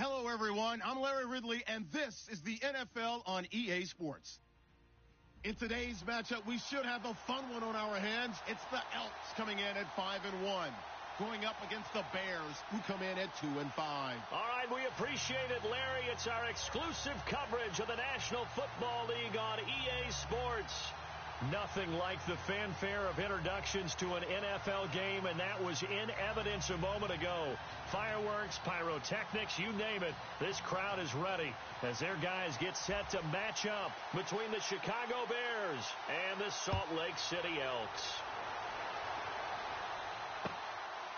Hello, everyone. I'm Larry Ridley, and this is the NFL on EA Sports. In today's matchup, we should have a fun one on our hands. It's the Elks coming in at 5-1, going up against the Bears, who come in at 2-5. All right, we appreciate it, Larry. It's our exclusive coverage of the National Football League on EA Sports. Nothing like the fanfare of introductions to an NFL game, and that was in evidence a moment ago. Fireworks, pyrotechnics, you name it. This crowd is ready as their guys get set to match up between the Chicago Bears and the Salt Lake City Elks.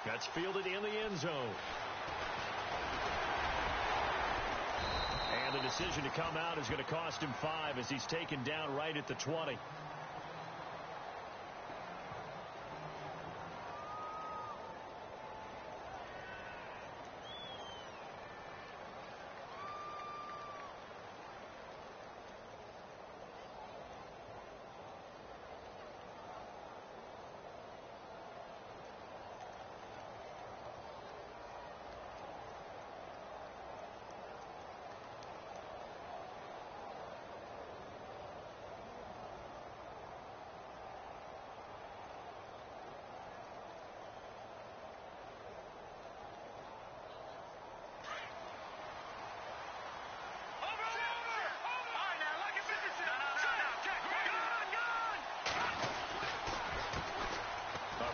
That's fielded in the end zone. And the decision to come out is going to cost him 5 as he's taken down right at the 20.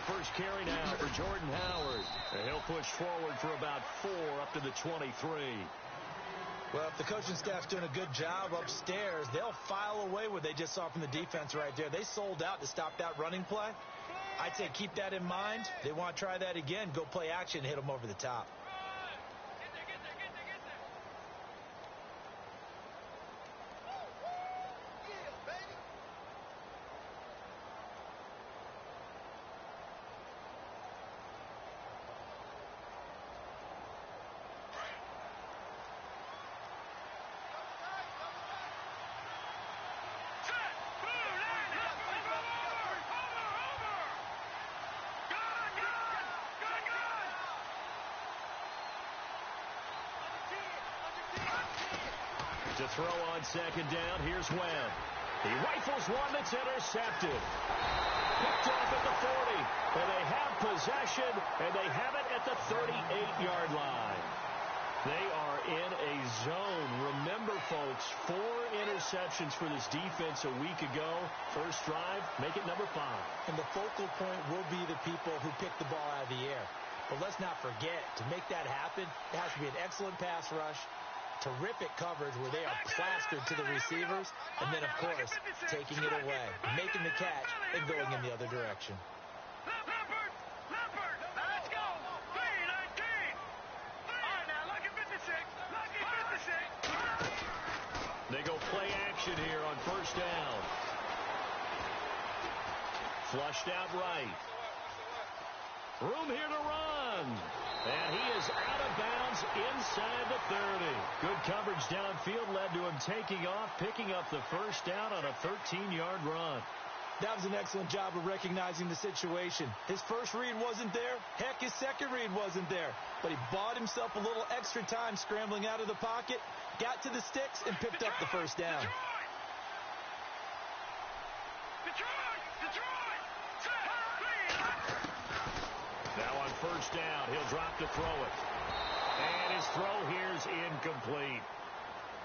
First carry now for Jordan Howard. And he'll push forward for about 4 up to the 23. Well, if the coaching staff's doing a good job upstairs, they'll file away what they just saw from the defense right there. They sold out to stop that running play. I'd say keep that in mind. They want to try that again. Go play action and hit them over the top. To throw on second down, here's Webb. He rifles one that's intercepted. Picked off at the 40. And they have possession, and they have it at the 38-yard line. They are in a zone. Remember, folks, 4 interceptions for this defense a week ago. First drive, make it number 5. And the focal point will be the people who pick the ball out of the air. But let's not forget, to make that happen, it has to be an excellent pass rush, terrific coverage where they are plastered to the receivers, and then, of course, taking it away, making the catch, and going in the other direction. Let's go. 3-19. All right, now, lucky 56. Lucky 56. They go play action here on first down. Flushed out right. Room here to run. And he is out of bounds inside the 30. Good coverage downfield led to him taking off, picking up the first down on a 13-yard run. That was an excellent job of recognizing the situation. His first read wasn't there. Heck, his second read wasn't there. But he bought himself a little extra time scrambling out of the pocket, got to the sticks, and picked up the first down. Now on first down, he'll drop to throw it. And his throw here's incomplete.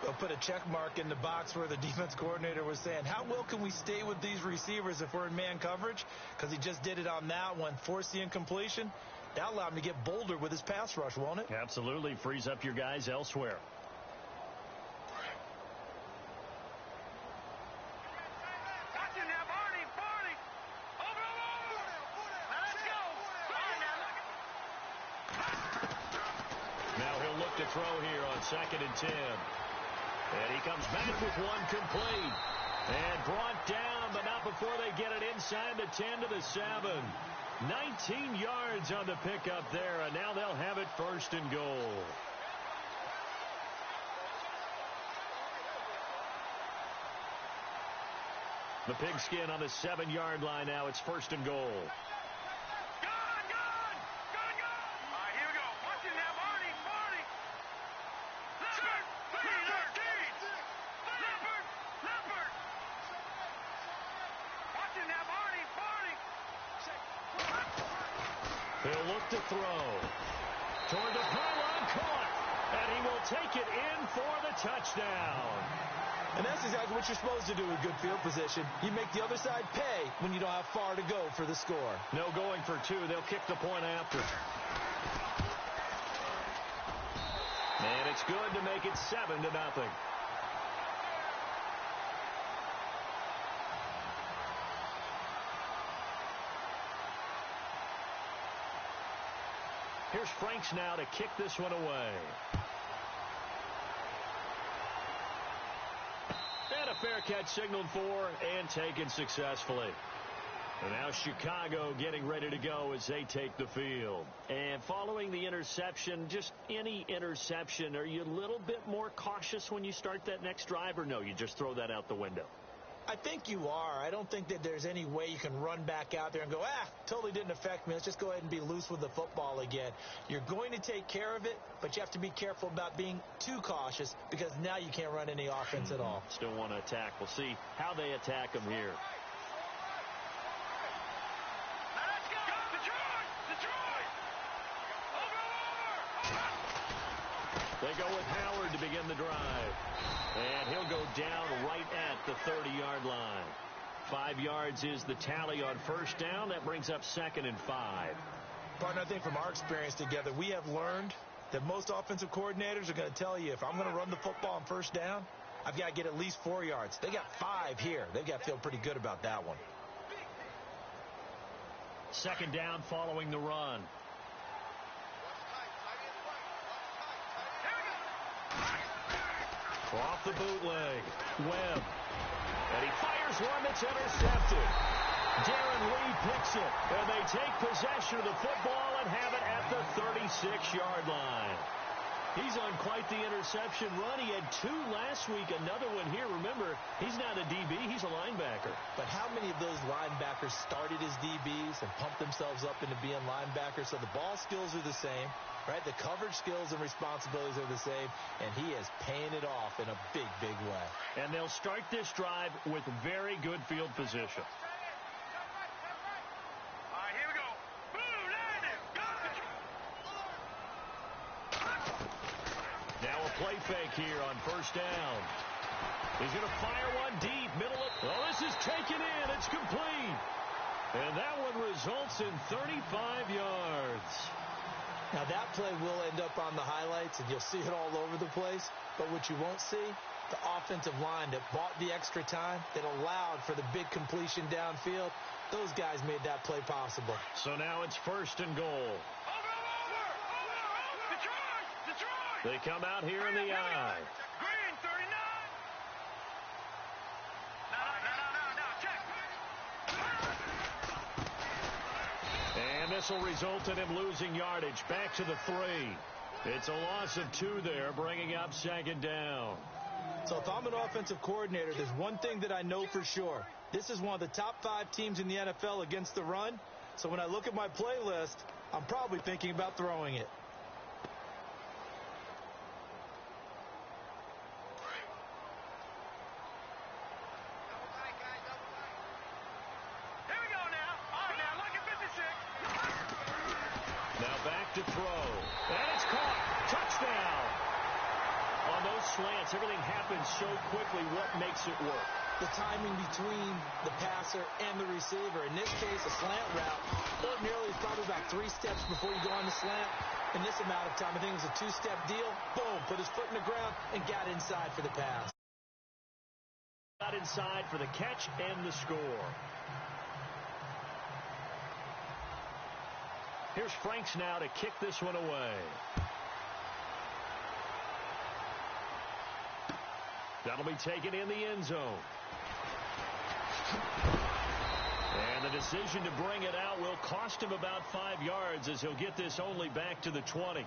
They'll put a check mark in the box where the defense coordinator was saying, how well can we stay with these receivers if we're in man coverage? Because he just did it on that one, forced the incompletion. That'll allow him to get bolder with his pass rush, won't it? Absolutely. Frees up your guys elsewhere. To throw here on 2nd and 10. And he comes back with one complete. And brought down, but not before they get it inside the 10 to the 7. 19 yards on the pickup there, and now they'll have it 1st and goal. The pigskin on the 7-yard line now. It's 1st and goal. He'll look to throw. Toward the pylon, caught. And he will take it in for the touchdown. And that's exactly what you're supposed to do with good field position. You make the other side pay when you don't have far to go for the score. No going for two. They'll kick the point after. And it's good to make it 7-0. Here's Franks now to kick this one away. And a fair catch signaled for and taken successfully. And now Chicago getting ready to go as they take the field. And following the interception, just any interception, are you a little bit more cautious when you start that next drive, or no, you just throw that out the window? I think you are. I don't think that there's any way you can run back out there and go, totally didn't affect me. Let's just go ahead and be loose with the football again. You're going to take care of it, but you have to be careful about being too cautious because now you can't run any offense at all. Still want to attack. We'll see how they attack them here. Let's go! Detroit! Detroit! Over! They go with Howard to begin the drive. And he'll go down right at the 30-yard line. 5 yards is the tally on first down. That brings up 2nd and 5. Partner, I think from our experience together, we have learned that most offensive coordinators are going to tell you, if I'm going to run the football on first down, I've got to get at least 4 yards. They got 5 here. They've got to feel pretty good about that one. 2nd down following the run. Off the bootleg, Webb. And he fires one that's intercepted. Darren Lee picks it. And they take possession of the football and have it at the 36-yard line. He's on quite the interception run. He had 2 last week, another one here. Remember, he's not a DB, he's a linebacker. But how many of those linebackers started as DBs and pumped themselves up into being linebackers? So the ball skills are the same, right? The coverage skills and responsibilities are the same, and he is paying it off in a big, big way. And they'll start this drive with very good field position. All right, here we go. Boom, landed. Now a play fake here on first down. He's going to fire one deep, middle of... Oh, this is taken in. It's complete. And that one results in 35 yards. Now, that play will end up on the highlights, and you'll see it all over the place. But what you won't see, the offensive line that bought the extra time, that allowed for the big completion downfield, those guys made that play possible. So now it's 1st and goal. Detroit! They come out here in the eye. Green, 39. No, check. And this will result in him losing yardage. Back to the 3. It's a loss of 2 there, bringing up 2nd down. So if I'm an offensive coordinator, there's one thing that I know for sure. This is one of the top 5 teams in the NFL against the run. So when I look at my playlist, I'm probably thinking about throwing it. Now back to throw. And it's caught. Touchdown. On those slants, everything happens so quickly. What makes it work? The timing between the passer and the receiver. In this case, a slant route. Ordinarily, it's probably about 3 steps before you go on the slant. In this amount of time, I think it was a 2-step deal. Boom, put his foot in the ground and got inside for the pass. Got inside for the catch and the score. Here's Franks now to kick this one away. That'll be taken in the end zone. And the decision to bring it out will cost him about 5 yards as he'll get this only back to the 20.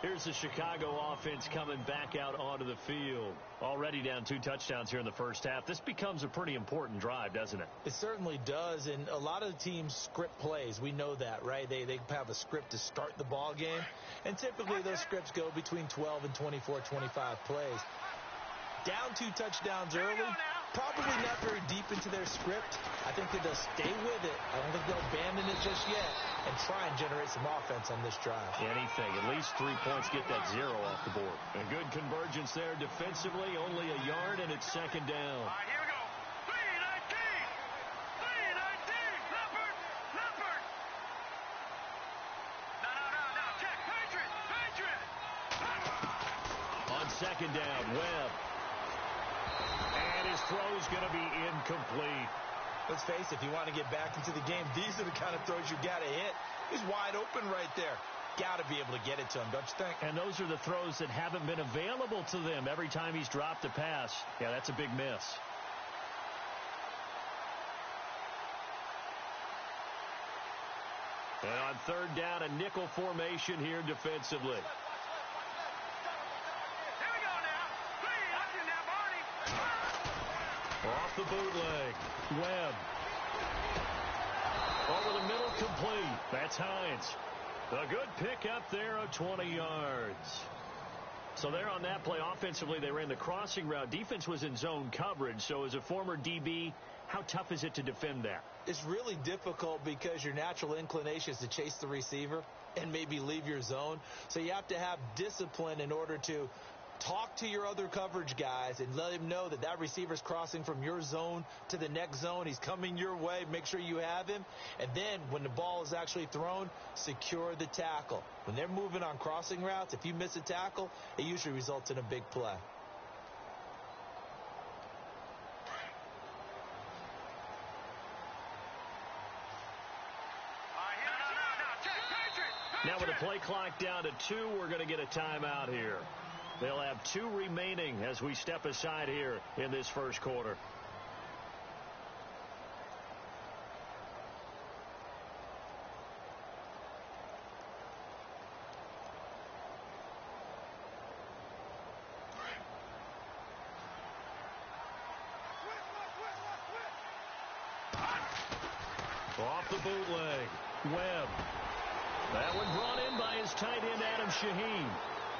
Here's the Chicago offense coming back out onto the field. Already down 2 touchdowns here in the first half. This becomes a pretty important drive, doesn't it? It certainly does, and a lot of the teams script plays. We know that, right? They have a script to start the ball game, and typically those scripts go between 12 and 24, 25 plays. Down 2 touchdowns early, Probably not very deep into their script. I think that they'll stay with it. I don't think they'll abandon it just yet and try and generate some offense on this drive. Anything. At least 3 points, get that 0 off the board. A good convergence there defensively. Only a yard, and it's second down. All right, here we go. 319. 319. Leopard. Leopard. No. Check. Patriot. On second down, Webb. And his throw's going to be incomplete. Let's face it, if you want to get back into the game, these are the kind of throws you got to hit. He's wide open right there. Got to be able to get it to him, don't you think? And those are the throws that haven't been available to them every time he's dropped a pass. Yeah, that's a big miss. And on third down, a nickel formation here defensively. Off the bootleg. Webb. Over the middle, complete. That's Hines. A good pickup there of 20 yards. So there on that play, offensively, they ran the crossing route. Defense was in zone coverage. So as a former DB, how tough is it to defend that? It's really difficult because your natural inclination is to chase the receiver and maybe leave your zone. So you have to have discipline in order to talk to your other coverage guys and let him know that that receiver's crossing from your zone to the next zone. He's coming your way. Make sure you have him. And then when the ball is actually thrown, secure the tackle. When they're moving on crossing routes, if you miss a tackle, it usually results in a big play. Now with the play clock down to 2, we're going to get a timeout here. They'll have 2 remaining as we step aside here in this first quarter. Off the bootleg. Webb. That one brought in by his tight end, Adam Shaheen.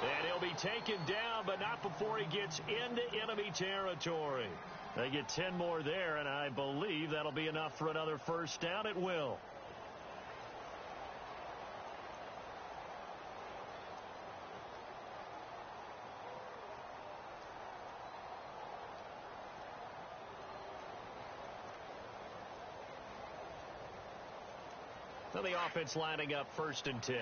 And he'll be taken down, but not before he gets into enemy territory. They get 10 more there, and I believe that'll be enough for another first down. It will. So the offense lining up 1st and 10.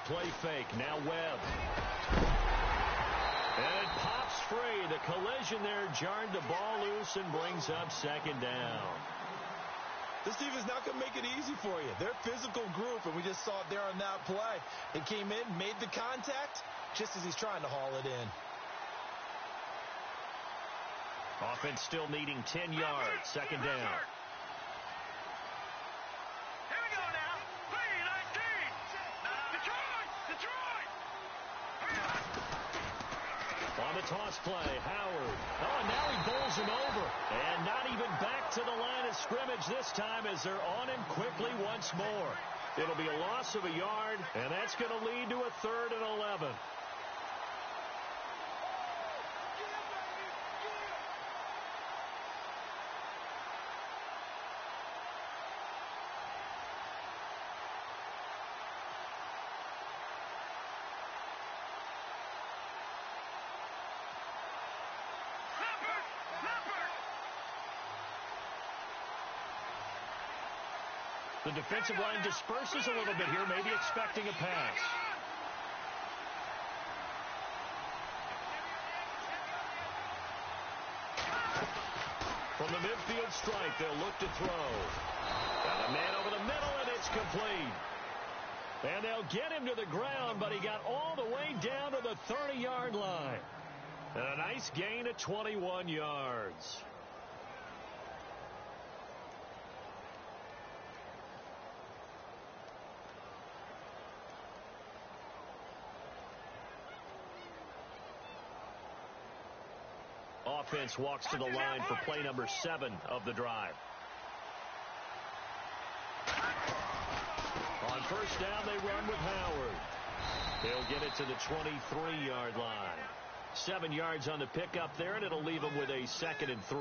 Play fake. Now Webb. And it pops free. The collision there jarred the ball loose and brings up second down. This defense is not going to make it easy for you. They're a physical group, and we just saw it there on that play. It came in, made the contact, just as he's trying to haul it in. Offense still needing 10 yards. Second down. On the toss play, Howard. Oh, and now he bowls him over. And not even back to the line of scrimmage this time as they're on him quickly once more. It'll be a loss of a yard, and that's going to lead to a 3rd and 11. The defensive line disperses a little bit here, maybe expecting a pass. From the midfield stripe, they'll look to throw. Got a man over the middle, and it's complete. And they'll get him to the ground, but he got all the way down to the 30-yard line. And a nice gain of 21 yards. offense walks to the line for play number 7 of the drive. On first down, they run with Howard. He'll get it to the 23-yard line. 7 yards on the pickup there, and it'll leave them with a 2nd and 3.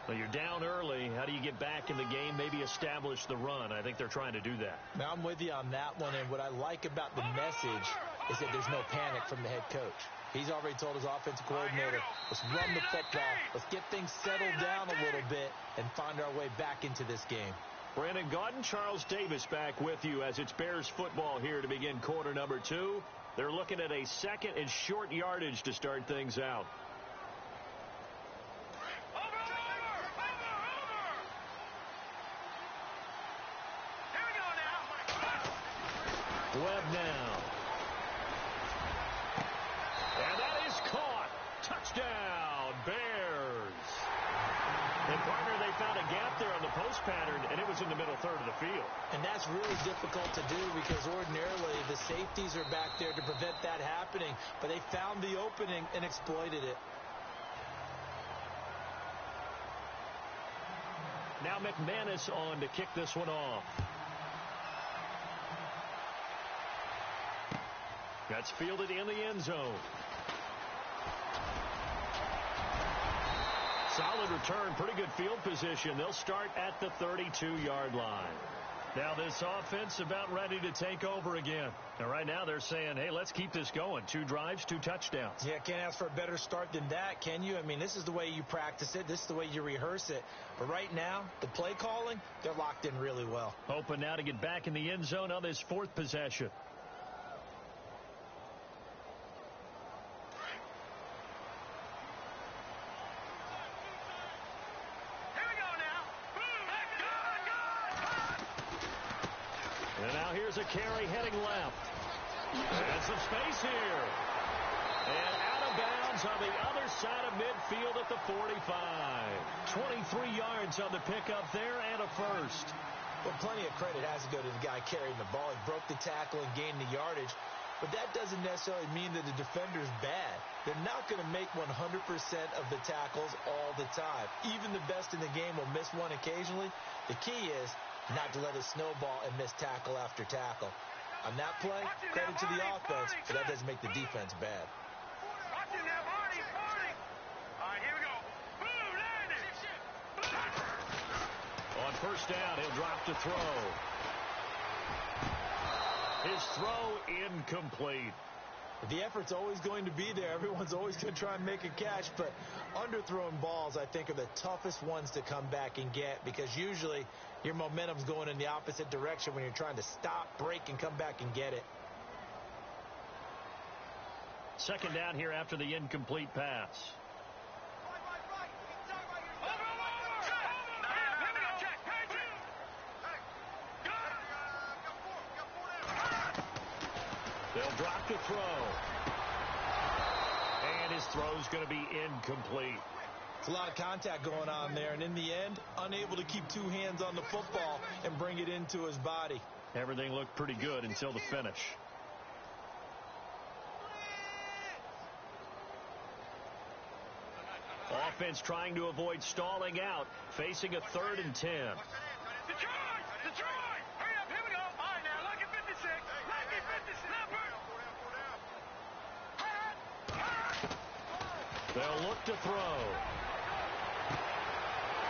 Well, you're down early. How do you get back in the game? Maybe establish the run. I think they're trying to do that. Now, I'm with you on that one, and what I like about the message is that there's no panic from the head coach. He's already told his offensive coordinator, let's run the football, let's get things settled down a little bit and find our way back into this game. Brandon Gaudin, Charles Davis back with you as it's Bears football here to begin quarter number 2. They're looking at a 2nd and short yardage to start things out. Webb now. And that is caught. Touchdown, Bears. And, partner, they found a gap there on the post pattern, and it was in the middle third of the field. And that's really difficult to do because ordinarily the safeties are back there to prevent that happening. But they found the opening and exploited it. Now McManus on to kick this one off. That's fielded in the end zone. Solid return, pretty good field position. They'll start at the 32-yard line. Now this offense about ready to take over again. And right now they're saying, hey, let's keep this going. 2 drives, 2 touchdowns. Yeah, can't ask for a better start than that, can you? I mean, this is the way you practice it. This is the way you rehearse it. But right now, the play calling, they're locked in really well. Hoping now to get back in the end zone on this 4th possession. And now here's a carry heading left. And some space here. And out of bounds on the other side of midfield at the 45. 23 yards on the pickup there and a first. Well, plenty of credit has to go to the guy carrying the ball. He broke the tackle and gained the yardage. But that doesn't necessarily mean that the defender's bad. They're not going to make 100% of the tackles all the time. Even the best in the game will miss one occasionally. The key is not to let it snowball and miss tackle after tackle. On that play, credit to the offense, but that doesn't make the defense bad. All right, here we go. Boom, landed. On first down, he'll drop to throw. His throw incomplete. The effort's always going to be there. Everyone's always going to try and make a catch, but underthrown balls, I think, are the toughest ones to come back and get because usually your momentum's going in the opposite direction when you're trying to stop, break, and come back and get it. 2nd down here after the incomplete pass. They'll drop to throw. And his throw's going to be incomplete. It's a lot of contact going on there, and in the end, unable to keep 2 hands on the football and bring it into his body. Everything looked pretty good until the finish. Offense trying to avoid stalling out, facing a 3rd and 10. Detroit! Hurry up, here we go. All right, now, lucky 56. Lucky 56. They'll look to throw.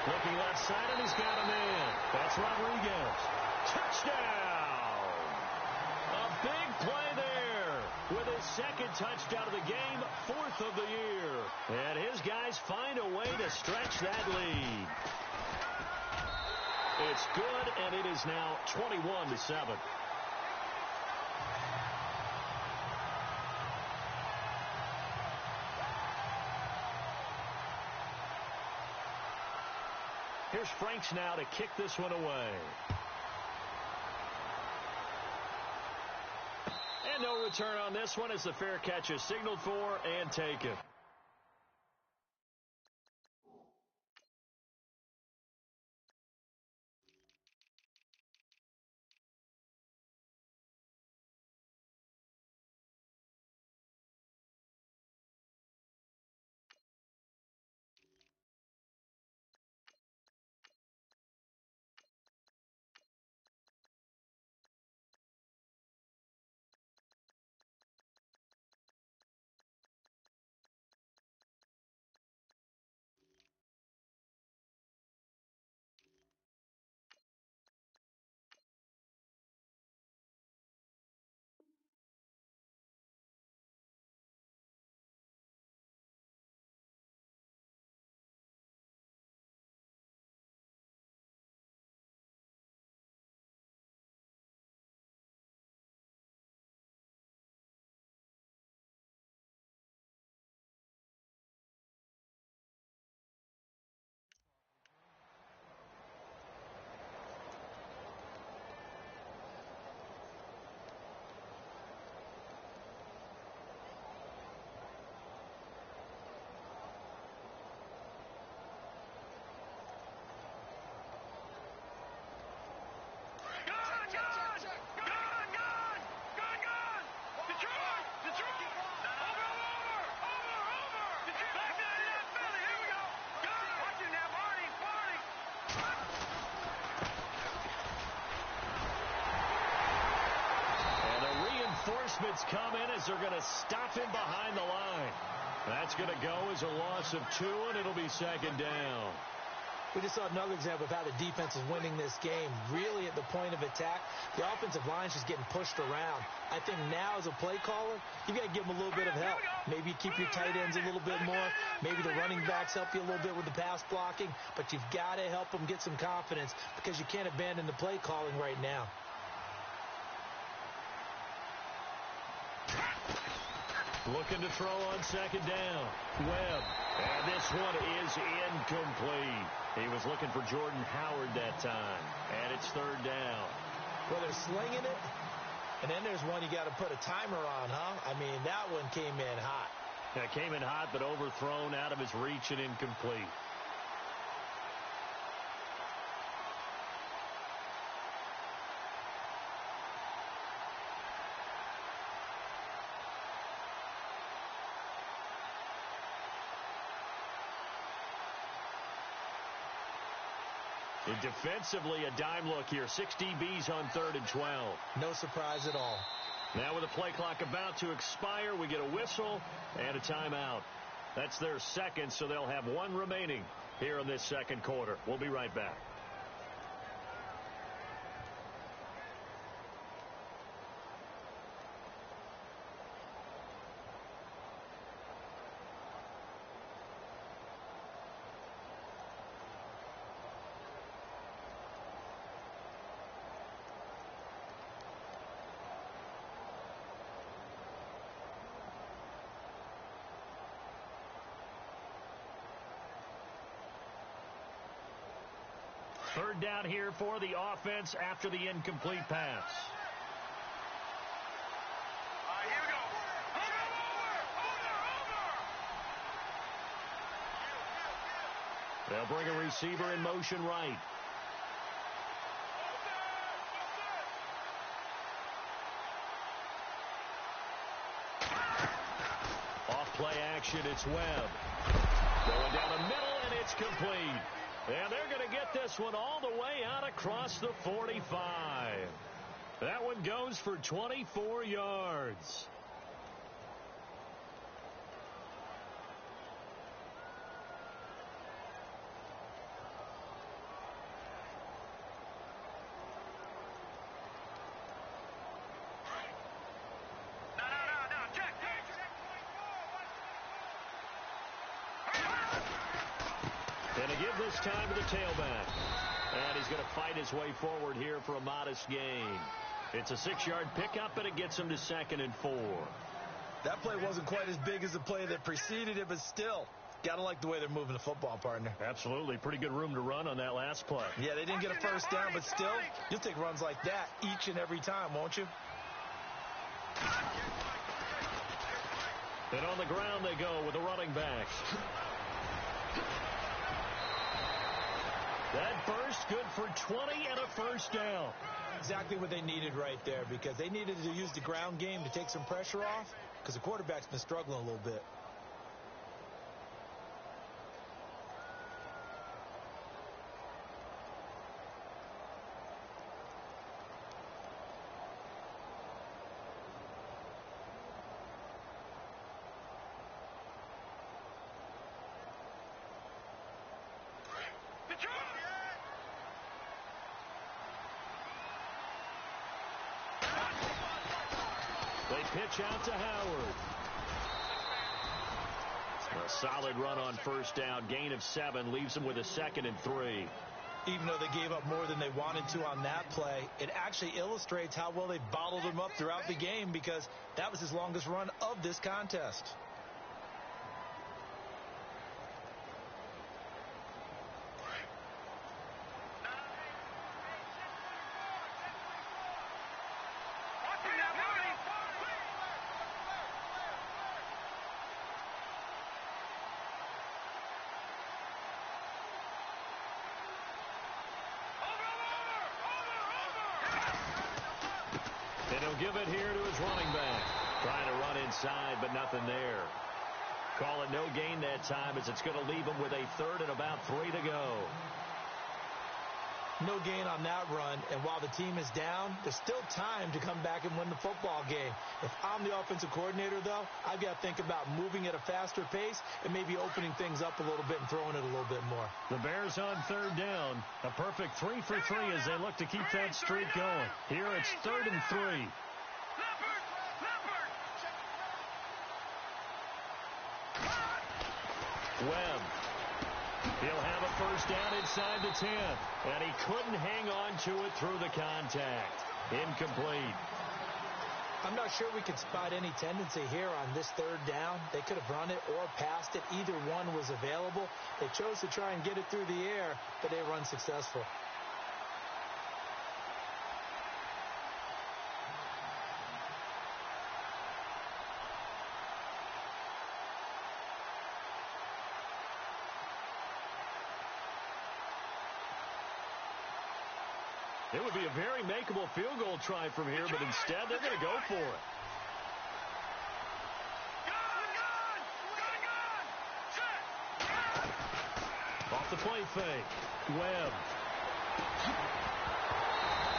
Looking left side, and he's got a man. That's Rodriguez. Touchdown! A big play there with his 2nd touchdown of the game, 4th of the year. And his guys find a way to stretch that lead. It's good, and it is now 21-7. Here's Franks now to kick this one away. And no return on this one as the fair catch is signaled for and taken. adjustments come in as they're going to stop him behind the line. That's going to go as a loss of 2, and it'll be second down. We just saw another example of how the defense is winning this game. Really at the point of attack, the offensive line's just getting pushed around. I think now as a play caller, you got to give them a little bit of help. Maybe you keep your tight ends a little bit more. Maybe the running backs help you a little bit with the pass blocking. But you've got to help them get some confidence because you can't abandon the play calling right now. Looking to throw on second down. Webb. And this one is incomplete. He was looking for Jordan Howard that time. And it's third down. Well, they're slinging it. And then there's one you got to put a timer on, huh? I mean, that one came in hot. Yeah, it came in hot, but overthrown, out of his reach and incomplete. And defensively, a dime look here. 6 DBs on 3rd and 12. No surprise at all. Now with the play clock about to expire, we get a whistle and a timeout. That's their second, so they'll have 1 remaining here in this second quarter. We'll be right back. Third down here for the offense after the incomplete pass. Here we go. They'll bring a receiver in motion right. Off play action, it's Webb. Going down the middle, and it's complete. And they're going to get this one all the way out across the 45. That one goes for 24 yards. And to give this time to the tailback. And he's going to fight his way forward here for a modest gain. It's a 6-yard pickup, and it gets him to 2nd and 4. That play wasn't quite as big as the play that preceded it, but still, got to like the way they're moving the football, partner. Absolutely. Pretty good room to run on that last play. Yeah, they didn't get a first down, but still, you'll take runs like that each and every time, won't you? And on the ground they go with the running backs. That burst good for 20 and a first down. Exactly what they needed right there, because they needed to use the ground game to take some pressure off, because the quarterback's been struggling a little bit. They pitch out to Howard. A solid run on first down. Gain of 7 leaves them with a 2nd and 3. Even though they gave up more than they wanted to on that play, it actually illustrates how well they bottled him up throughout the game, because that was his longest run of this contest. And he'll give it here to his running back. Trying to run inside, but nothing there. Call it no gain that time, as it's going to leave him with a 3rd and about 3 to go. No gain on that run, and while the team is down, there's still time to come back and win the football game. If I'm the offensive coordinator, though, I've got to think about moving at a faster pace and maybe opening things up a little bit and throwing it a little bit more. The Bears on third down. A perfect 3 for 3 as they look to keep that streak going. Here it's 3rd and 3. Webb. He'll have a first down inside the 10. And he couldn't hang on to it through the contact. Incomplete. I'm not sure we could spot any tendency here on this third down. They could have run it or passed it. Either one was available. They chose to try and get it through the air, but they were unsuccessful. It would be a very makeable field goal try from here, but instead they're going to go for it. Off the play fake. Webb.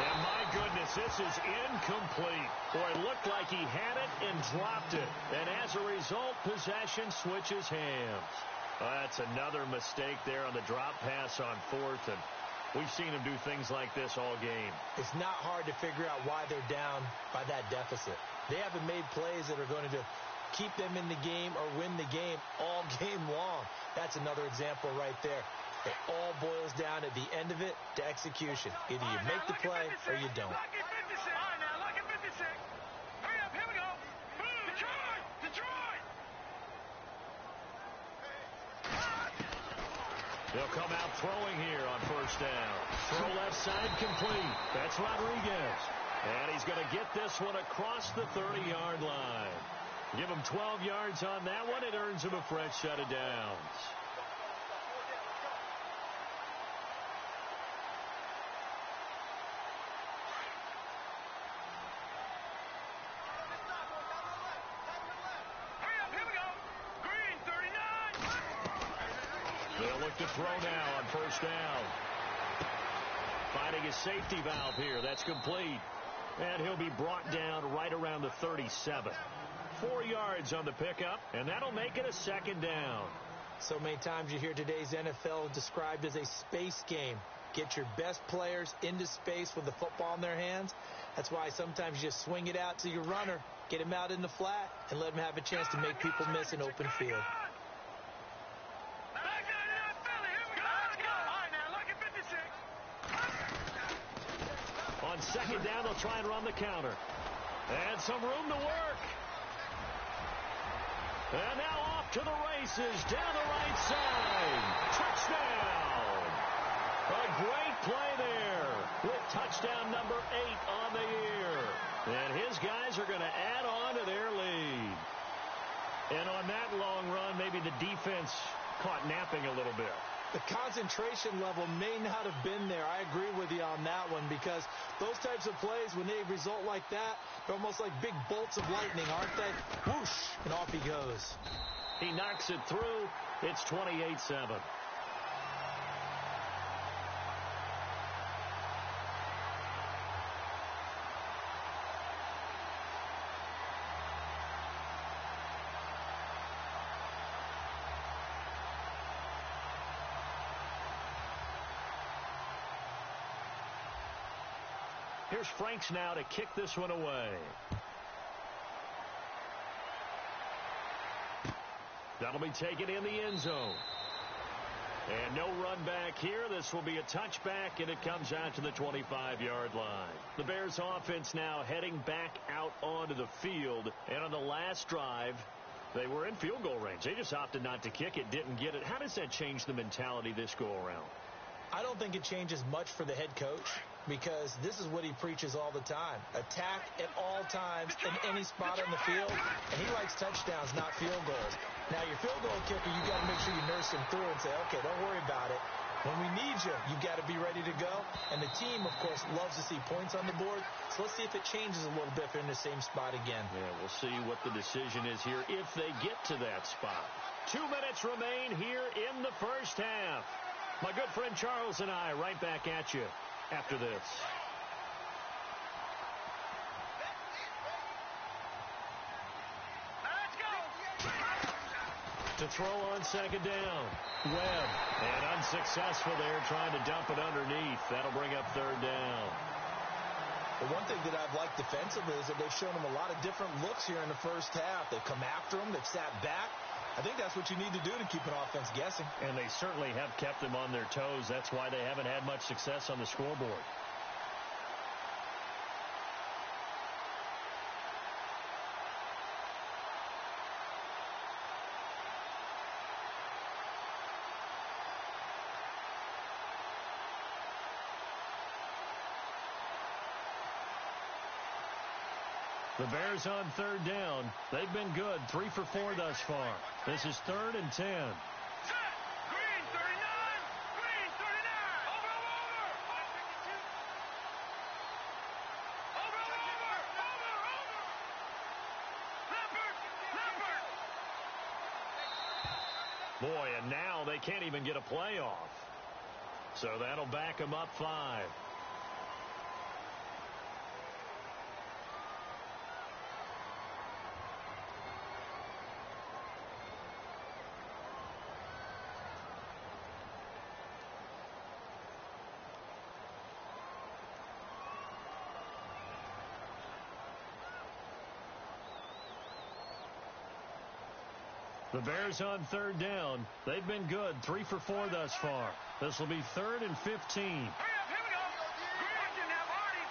And my goodness, this is incomplete. Boy, it looked like he had it and dropped it. And as a result, possession switches hands. That's another mistake there on the drop pass on 4th, and we've seen him do things like this all game. It's not hard to figure out why they're down by that deficit. They haven't made plays that are going to keep them in the game or win the game all game long. That's another example right there. It all boils down at the end of it to execution. Either you make the play or you don't. They'll come out throwing here on first down. Throw left side complete. That's Rodriguez. And he's going to get this one across the 30-yard line. Give him 12 yards on that one. It earns him a fresh set of downs. They'll look to throw now on first down. Finding his safety valve here. That's complete. And he'll be brought down right around the 37. 4 yards on the pickup, and that'll make it a second down. So many times you hear today's NFL described as a space game. Get your best players into space with the football in their hands. That's why sometimes you just swing it out to your runner, get him out in the flat, and let him have a chance to make people miss an open field. On second down, they'll try and run the counter. And some room to work. And now off to the races down the right side. Touchdown. A great play there with touchdown number 8 on the year. And his guys are going to add on to their lead. And on that long run, maybe the defense caught napping a little bit. The concentration level may not have been there. I agree with you on that one, because those types of plays, when they result like that, they're almost like big bolts of lightning, aren't they? Whoosh, and off he goes. He knocks it through. It's 28-7. Here's Franks now to kick this one away. That'll be taken in the end zone. And no run back here. This will be a touchback, and it comes out to the 25-yard line. The Bears offense now heading back out onto the field. And on the last drive, they were in field goal range. They just opted not to kick it, didn't get it. How does that change the mentality this go-around? I don't think it changes much for the head coach, because this is what he preaches all the time. Attack at all times in any spot on the field, and he likes touchdowns, not field goals. Now, your field goal kicker, you got to make sure you nurse him through and say, okay, don't worry about it. When we need you, you got to be ready to go. And the team, of course, loves to see points on the board. So let's see if it changes a little bit if they're in the same spot again. Yeah, we'll see what the decision is here if they get to that spot. 2 minutes remain here in the first half. My good friend Charles and I right back at you after this. To throw on second down. Webb. And unsuccessful there, trying to dump it underneath. That'll bring up third down. The one thing that I've liked defensively is that they've shown them a lot of different looks here in the first half. They've come after them. They've sat back. I think that's what you need to do to keep an offense guessing. And they certainly have kept them on their toes. That's why they haven't had much success on the scoreboard. The Bears on third down. They've been good, 3 for 4 thus far. This is 3rd and 10. Set. Green 39. Green 39. Over. Leopard. Boy, and now they can't even get a play off. So that'll back them up 5. The Bears on third down. They've been good, 3 for 4 thus far. This will be 3rd and 15. Hurry up, here we go. Watching now, Marty.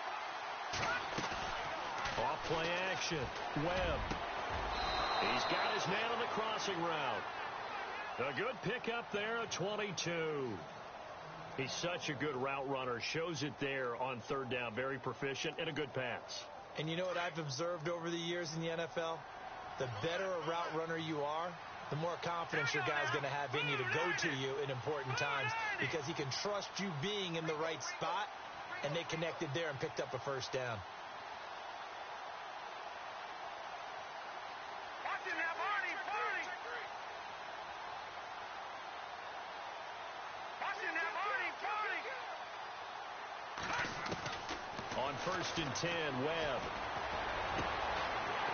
Off play action. Webb. He's got his man on the crossing route. A good pickup there, a 22. He's such a good route runner. Shows it there on third down. Very proficient and a good pass. And you know what I've observed over the years in the NFL? The better a route runner you are, the more confidence your guy's going to have in you to go to you in important times because he can trust you being in the right spot, and they connected there and picked up a first down. Watching now, Marty. Watching now, Marty. On 1st and 10, Webb.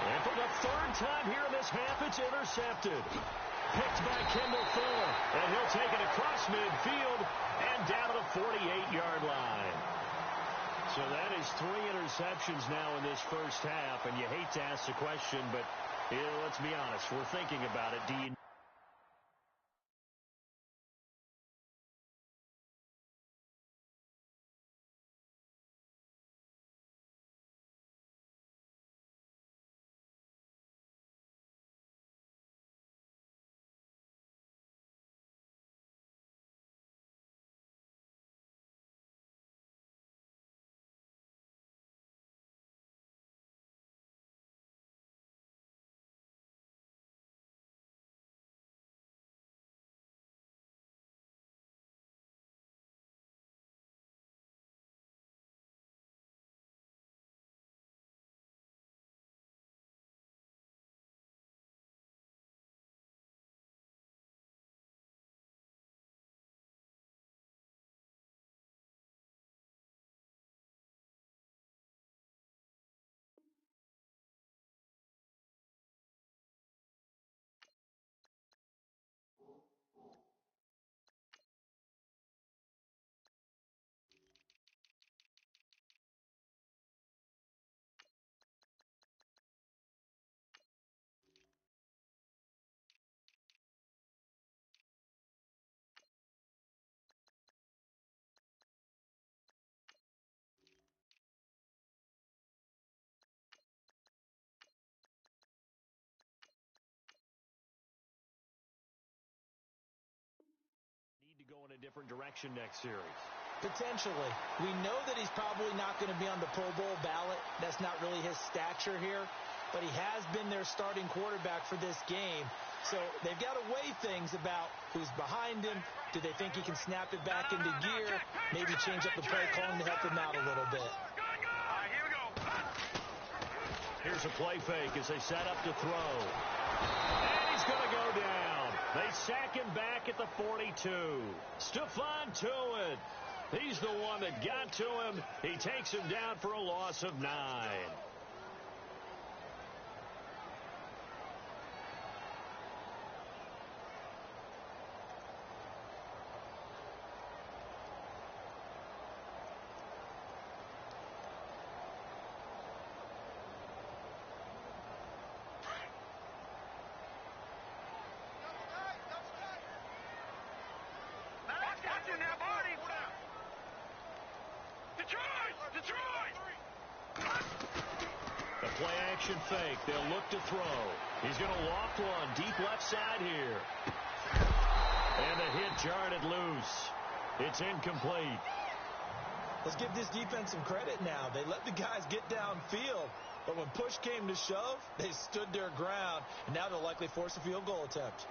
And for the 3rd time here in this half, it's intercepted. Picked by Kendall Fuller. And he'll take it across midfield and down to the 48-yard line. So that is 3 interceptions now in this first half. And you hate to ask the question, but let's be honest. We're thinking about it. Do you go in a different direction next series? Potentially. We know that he's probably not going to be on the Pro Bowl ballot. That's not really his stature here. But he has been their starting quarterback for this game. So they've got to weigh things about who's behind him. Do they think he can snap it back into gear? Maybe change up the play calling to help him out a little bit. All right, here we go. Here's a play fake as they set up to throw. And he's going to go down. They sack him back at the 42. Stephon Tuitt He's the one that got to him. He takes him down for a loss of 9. The play-action fake. They'll look to throw. He's going to loft one deep left side here. And the hit jarred it loose. It's incomplete. Let's give this defense some credit now. They let the guys get downfield, but when push came to shove, they stood their ground, and now they'll likely force a field goal attempt.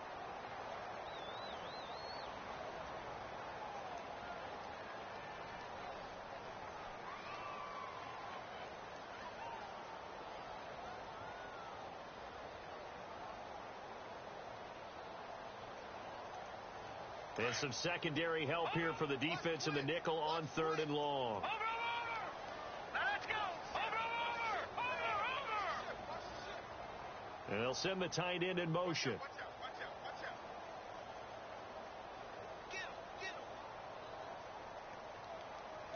And some secondary help here for the defense in the nickel on 3rd and long. Over! Now let's go! Over! And they'll send the tight end in motion. Watch out. Get him.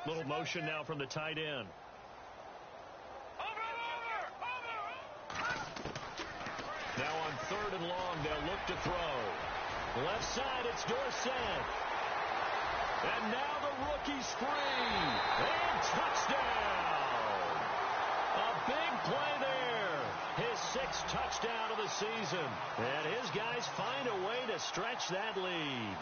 Little motion now from the tight end. Over! Now on 3rd and long, they'll look to throw. Left side, it's Dorsett. And now the rookie's free. And touchdown. A big play there. His 6th touchdown of the season. And his guys find a way to stretch that lead.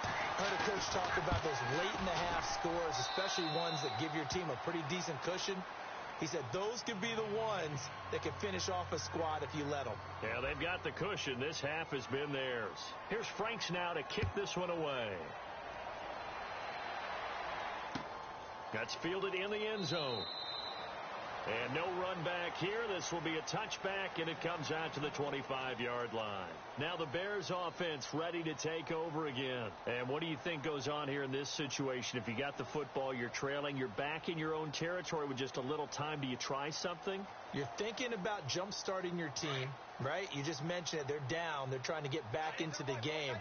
I heard a coach talk about those late-in-the-half scores, especially ones that give your team a pretty decent cushion. He said those could be the ones that can finish off a squad if you let them. Yeah, they've got the cushion. This half has been theirs. Here's Franks now to kick this one away. That's fielded in the end zone. And no run back here. This will be a touchback, and it comes out to the 25-yard line. Now the Bears offense ready to take over again. And what do you think goes on here in this situation? If you got the football, you're trailing, you're back in your own territory with just a little time. Do you try something? You're thinking about jump-starting your team, right? You just mentioned it. They're down. They're trying to get back into the game.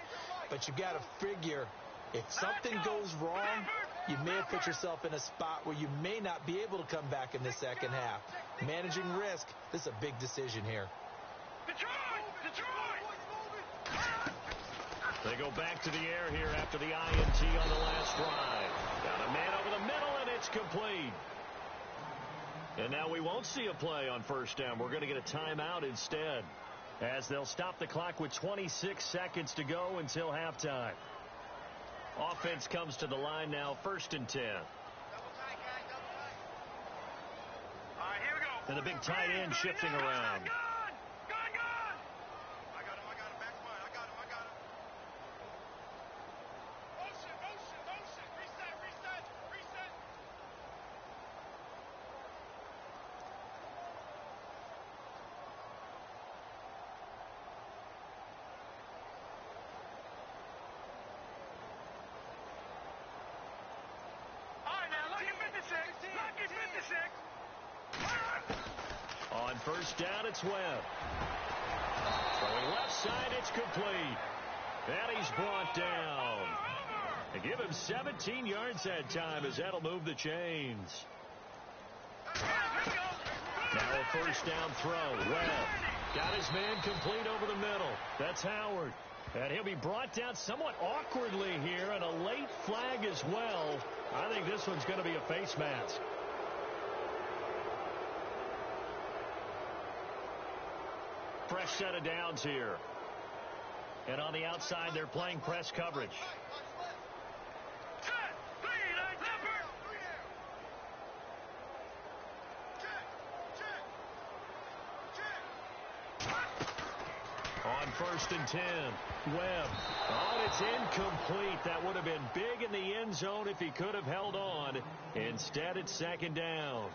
But you've got to figure if something goes wrong, you may have put yourself in a spot where you may not be able to come back in the second half. Managing risk, this is a big decision here. They go back to the air here after the INT on the last drive. Got a man over the middle, and it's complete. And now we won't see a play on 1st down. We're going to get a timeout instead, as they'll stop the clock with 26 seconds to go until halftime. Offense comes to the line now, 1st and 10. All right, here we go. And the big tight end shifting around. Gun! I got him. Back one. I got him. Motion. Reset. All right, now look at 56. On 1st down, it's Webb. Throwing left side, it's complete. And he's brought down. They give him 17 yards that time, as that'll move the chains. Now a 1st down throw. Webb got his man complete over the middle. That's Howard. And he'll be brought down somewhat awkwardly here, and a late flag as well. I think this one's going to be a face mask. Fresh set of downs here. And on the outside, they're playing press coverage. On 1st and 10, Webb. Oh, it's incomplete. That would have been big in the end zone if he could have held on. Instead, it's 2nd down.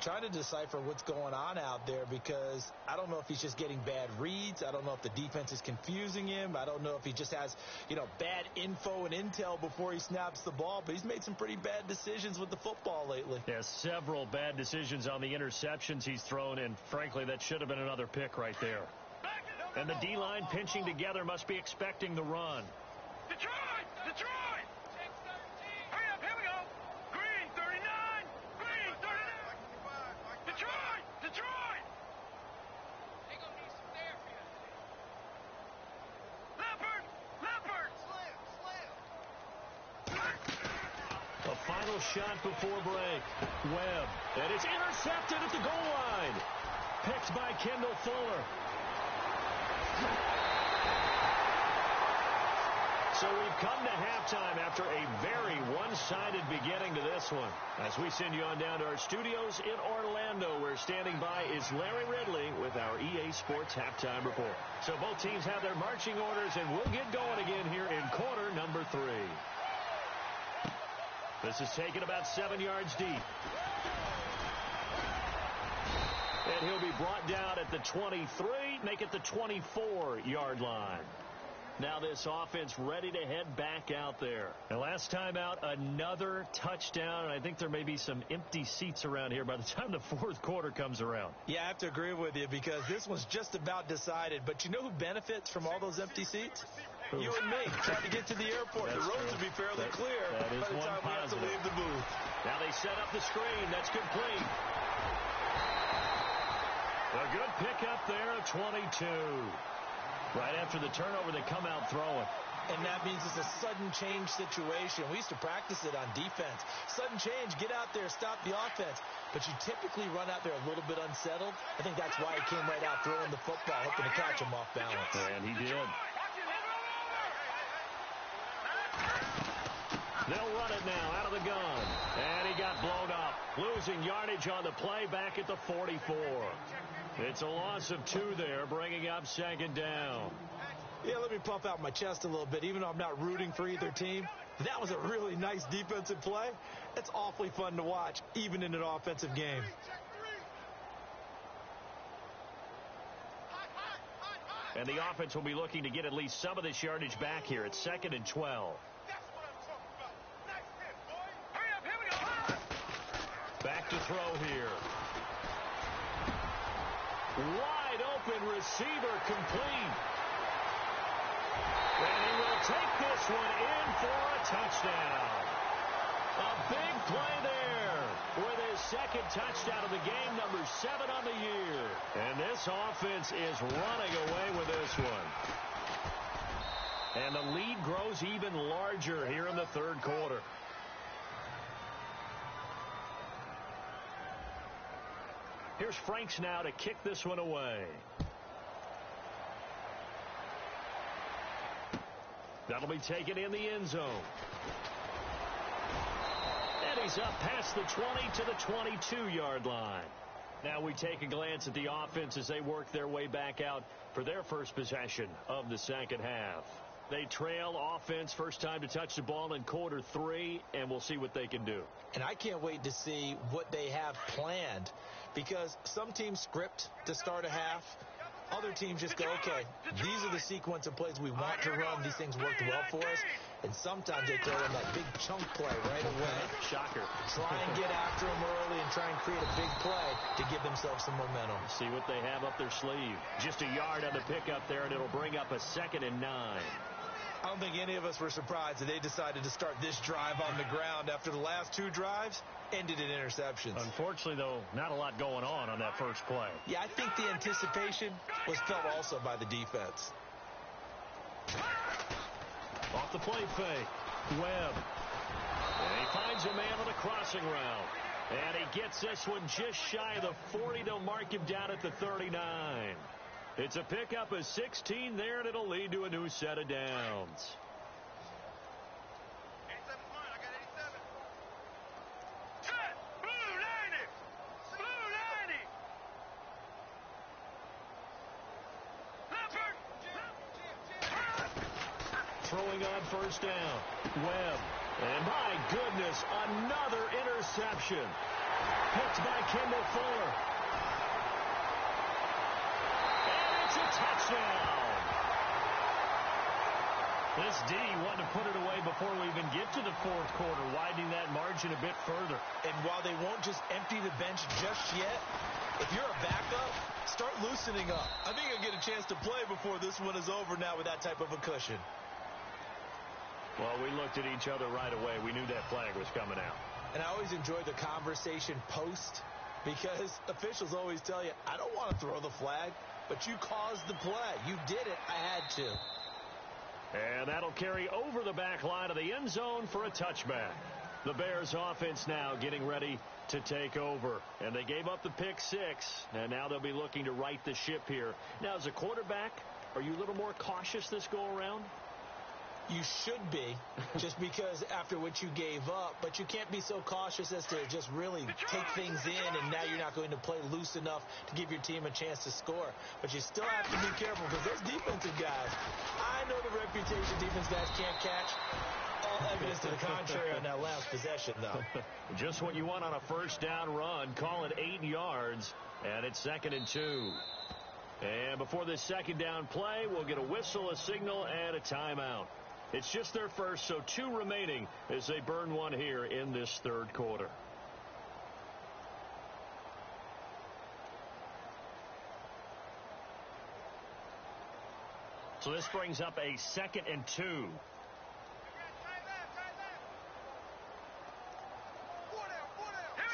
trying to decipher what's going on out there, because I don't know if he's just getting bad reads. I don't know if the defense is confusing him. I don't know if he just has, bad info and intel before he snaps the ball. But he's made some pretty bad decisions with the football lately. Yeah, several bad decisions on the interceptions he's thrown, and frankly, that should have been another pick right there. And the D-line pinching together must be expecting the run. Detroit! Detroit! Hurry up, here we go. Green, 39. Green, 39. Detroit! Detroit! They're going to need some therapy. Leopard! Leopard! Slim! A final shot before break. Webb. And it's intercepted at the goal line. Picked by Kendall Fuller. So we've come to halftime after a very one-sided beginning to this one. As we send you on down to our studios in Orlando, where standing by is Larry Ridley with our EA Sports Halftime Report. So both teams have their marching orders, and we'll get going again here in quarter number 3. This is taken about 7 yards deep. And he'll be brought down at the 23, make it the 24-yard line. Now this offense ready to head back out there. And last time out, another touchdown. And I think there may be some empty seats around here by the time the fourth quarter comes around. Yeah, I have to agree with you, because this one's just about decided. But you know who benefits from all those empty seats? You and me, trying to get to the airport. That's the roads true. will be fairly clear that is by the one time we have to positive. leave the booth. Now they set up the screen. That's complete. A good pickup there at 22. Right after the turnover, they come out throwing. And that means it's a sudden change situation. We used to practice it on defense. Sudden change, get out there, stop the offense. But you typically run out there a little bit unsettled. I think that's why he came right out throwing the football, hoping to catch him off balance. And he did. They'll run it now out of the gun. And he got blown up. Losing yardage on the play back at the 44. It's a loss of 2 there, bringing up second down. Yeah, let me puff out my chest a little bit. Even though I'm not rooting for either team, that was a really nice defensive play. It's awfully fun to watch, even in an offensive game. And the offense will be looking to get at least some of this yardage back here. It's 2nd and 12. Back to throw here. Wide open receiver, complete. And he will take this one in for a touchdown. A big play there with his second touchdown of the game, number 7 on the year. And this offense is running away with this one. And the lead grows even larger here in the third quarter. Here's Franks now to kick this one away. That'll be taken in the end zone. And he's up past the 20 to the 22-yard line. Now we take a glance at the offense as they work their way back out for their first possession of the second half. They trail offense, first time to touch the ball in quarter 3, and we'll see what they can do. And I can't wait to see what they have planned, because some teams script to start a half. Other teams just go, okay, these are the sequence of plays we want to run. These things worked well for us. And sometimes they throw in that big chunk play right away. Shocker. Try and get after them early and try and create a big play to give themselves some momentum. See what they have up their sleeve. Just a yard on the pickup there, and it'll bring up a 2nd and 9. I don't think any of us were surprised that they decided to start this drive on the ground after the last 2 drives ended in interceptions. Unfortunately, though, not a lot going on that first play. Yeah, I think the anticipation was felt also by the defense. Off the play fake, Webb. And he finds a man on a crossing route. And he gets this one just shy of the 40. They'll mark him down at the 39. It's a pickup of 16 there, and it'll lead to a new set of downs. 87's mine. I got 87. Cut! Blue 90! Blue 90! Leopard! Throwing on first down. Webb. And my goodness, another interception. Picked by Kendall Fuller. And it's a touchdown. This D wanted to put it away before we even get to the fourth quarter, widening that margin a bit further. And while they won't just empty the bench just yet, if you're a backup, start loosening up. I think you'll get a chance to play before this one is over now with that type of a cushion. Well, we looked at each other right away. We knew that flag was coming out. And I always enjoy the conversation post because officials always tell you, I don't want to throw the flag, but you caused the play. You did it. I had to. And that'll carry over the back line of the end zone for a touchback. The Bears offense now getting ready to take over. And they gave up the pick six, and now they'll be looking to right the ship here. Now, as a quarterback, are you a little more cautious this go-around? You should be, just because after what you gave up, but you can't be so cautious as to just really take things in, and now you're not going to play loose enough to give your team a chance to score. But you still have to be careful because those defensive guys, I know the reputation defense guys can't catch. All evidence to the contrary on that last possession, though. Just what you want on a first down run. Call it 8 yards, and it's 2nd and 2. And before this second down play, we'll get a whistle, a signal, and a timeout. It's just their first, so 2 remaining as they burn one here in this third quarter. So this brings up a 2nd and 2. Here we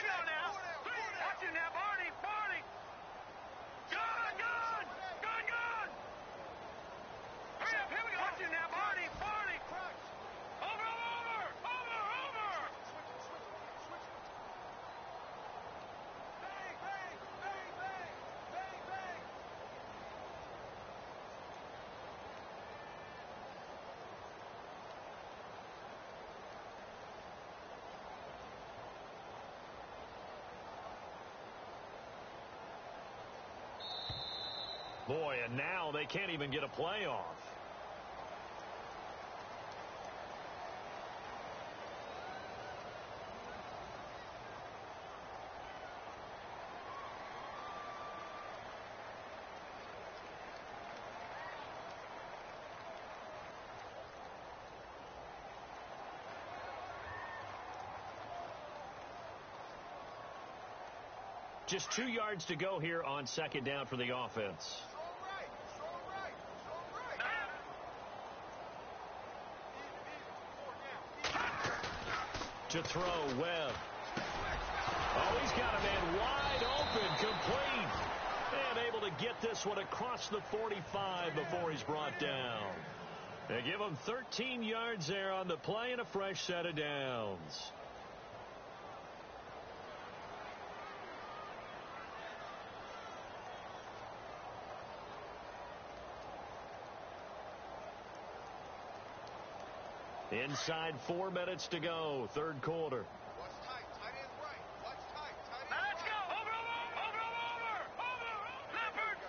go now. Watch it now, Barney. Gun. Hurry up, here we go. Watch it now, Barney. Over. Bang. Boy, and now they can't even get a play off. Just 2 yards to go here on second down for the offense. To throw, Webb. Oh, he's got a man wide open, complete. And able to get this one across the 45 before he's brought down. They give him 13 yards there on the play and a fresh set of downs. Inside 4 minutes to go, third quarter. Watch tight. Tight end right. Watch tight. Now let's go. Over. Leopard.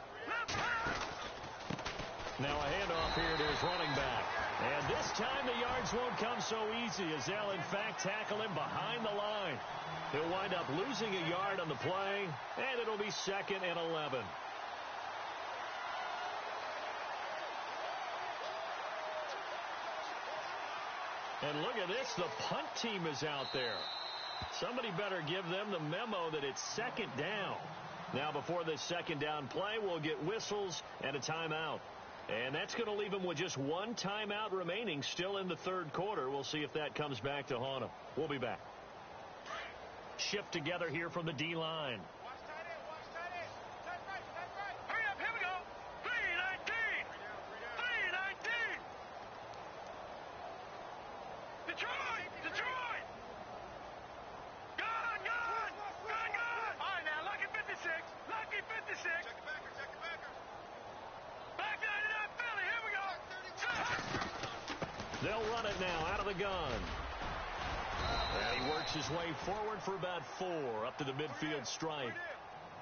Now a handoff here to his running back. And this time the yards won't come so easy as they'll in fact tackle him behind the line. He'll wind up losing a yard on the play, and it'll be 2nd and 11. And look at this, the punt team is out there. Somebody better give them the memo that it's 2nd down. Now before this 2nd down play, we'll get whistles and a timeout. And that's going to leave them with just 1 timeout remaining still in the third quarter. We'll see if that comes back to haunt them. We'll be back. Shift together here from the D-line. Watch tight end. Tight right. Hurry up, here we go. 319. Detroit. Gun. All right, now, Lucky 56. Check it backer. Back 99, Philly, here we go. They'll run it now out of the gun. And he works his way forward for about 4 up to the midfield stripe.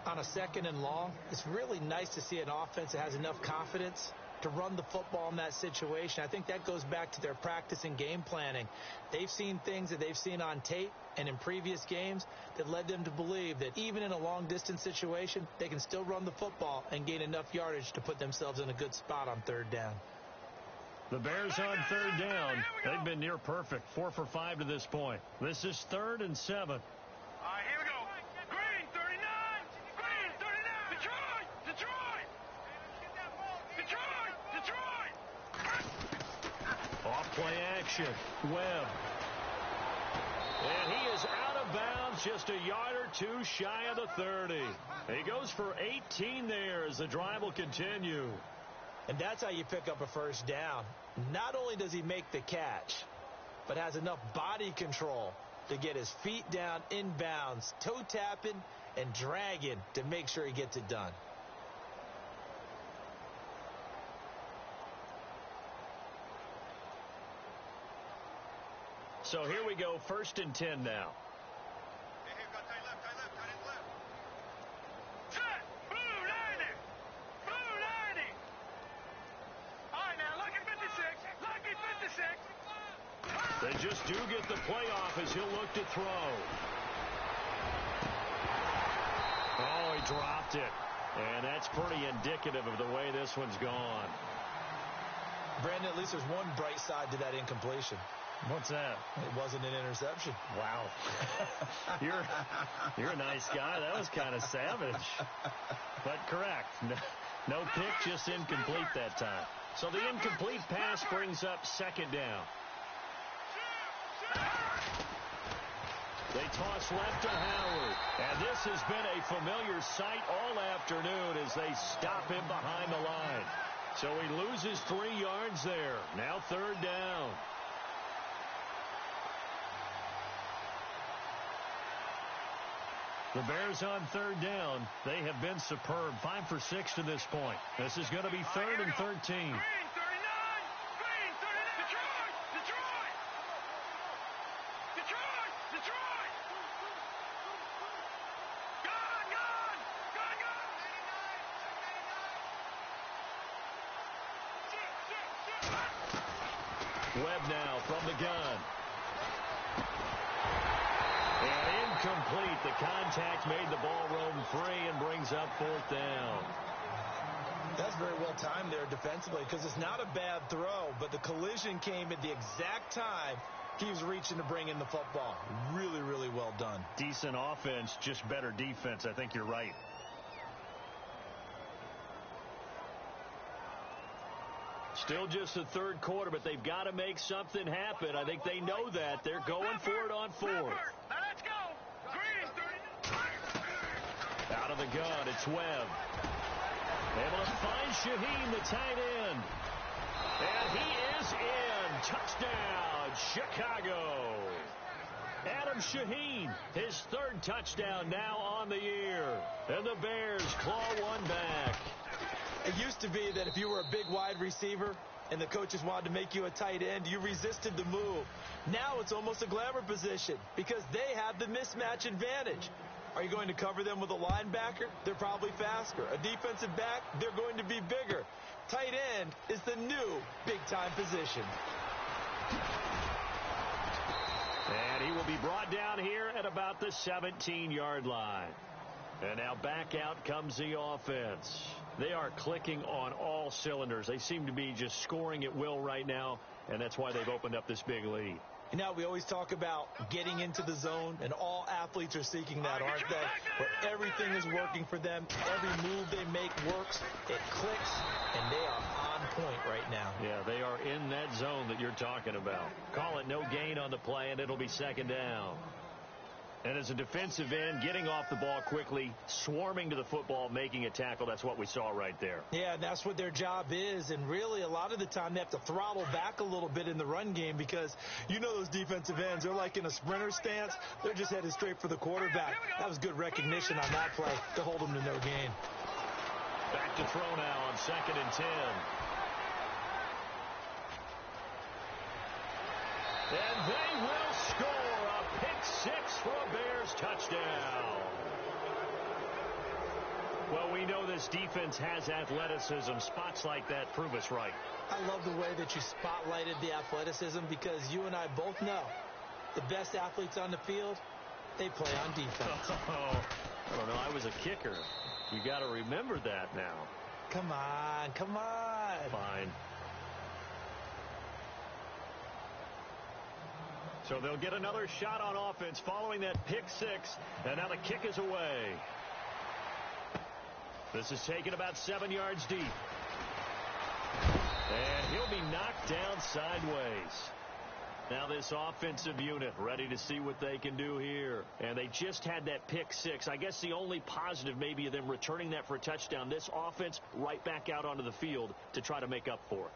On a 2nd and long, it's really nice to see an offense that has enough confidence to run the football in that situation. I think that goes back to their practice and game planning. They've seen things that they've seen on tape and in previous games that led them to believe that even in a long-distance situation, they can still run the football and gain enough yardage to put themselves in a good spot on third down. The Bears on third down. They've been near perfect, 4 for 5 to this point. This is 3rd and 7. All right, here we go. Green, 39. Green, 39. Detroit! Detroit! Detroit! Off play action. Webb. And he is out of bounds, just a yard or two shy of the 30. He goes for 18 there as the drive will continue. And that's how you pick up a first down. Not only does he make the catch, but has enough body control to get his feet down inbounds, toe tapping and dragging to make sure he gets it done. So here we go, 1st and 10 now. They just do get the playoff as he'll look to throw. Oh, he dropped it. And that's pretty indicative of the way this one's gone. Brandon, at least there's one bright side to that incompletion. What's that? It wasn't an interception. Wow. You're a nice guy. That was kind of savage. But correct. No pick, just incomplete that time. So the incomplete pass brings up 2nd down. They toss left to Howard. And this has been a familiar sight all afternoon as they stop him behind the line. So he loses 3 yards there. Now 3rd down. The Bears on 3rd down. They have been superb. 5 for 6 to this point. This is going to be 3rd and 13. Webb now from the gun. And incomplete. The contact made the ball roam free and brings up 4th down. That's very well timed there defensively because it's not a bad throw, but the collision came at the exact time he was reaching to bring in the football. Really, really well done. Decent offense, just better defense. I think you're right. Still just the 3rd quarter, but they've got to make something happen. I think they know that. They're going for it on 4th. Now let's go. Green, 30. Out of the gun, it's Webb. Able to find Shaheen, the tight end. And he is in. Touchdown, Chicago. Adam Shaheen, his 3rd touchdown now on the year. And the Bears claw one back. It used to be that if you were a big wide receiver and the coaches wanted to make you a tight end, you resisted the move. Now it's almost a glamour position because they have the mismatch advantage. Are you going to cover them with a linebacker? They're probably faster. A defensive back? They're going to be bigger. Tight end is the new big-time position. And he will be brought down here at about the 17-yard line. And now back out comes the offense. They are clicking on all cylinders. They seem to be just scoring at will right now, and that's why they've opened up this big lead. You know, we always talk about getting into the zone, and all athletes are seeking that, aren't they? Where everything is working for them. Every move they make works. It clicks, and they are on point right now. Yeah, they are in that zone that you're talking about. Call it no gain on the play, and it'll be 2nd down. And as a defensive end, getting off the ball quickly, swarming to the football, making a tackle, that's what we saw right there. Yeah, that's what their job is. And really, a lot of the time, they have to throttle back a little bit in the run game because you know those defensive ends, they're like in a sprinter stance. They're just headed straight for the quarterback. That was good recognition on that play to hold them to no gain. Back to throw now on 2nd and 10. And they will score a pick 6 for a Bears touchdown. Well, we know this defense has athleticism. Spots like that prove us right. I love the way that you spotlighted the athleticism because you and I both know the best athletes on the field, they play on defense. Oh, I don't know. I was a kicker. You got to remember that now. Come on, come on. Fine. So they'll get another shot on offense following that pick six, and now the kick is away. This is taken about 7 yards deep. And he'll be knocked down sideways. Now this offensive unit ready to see what they can do here. And they just had that pick six. I guess the only positive maybe of them returning that for a touchdown. This offense right back out onto the field to try to make up for it.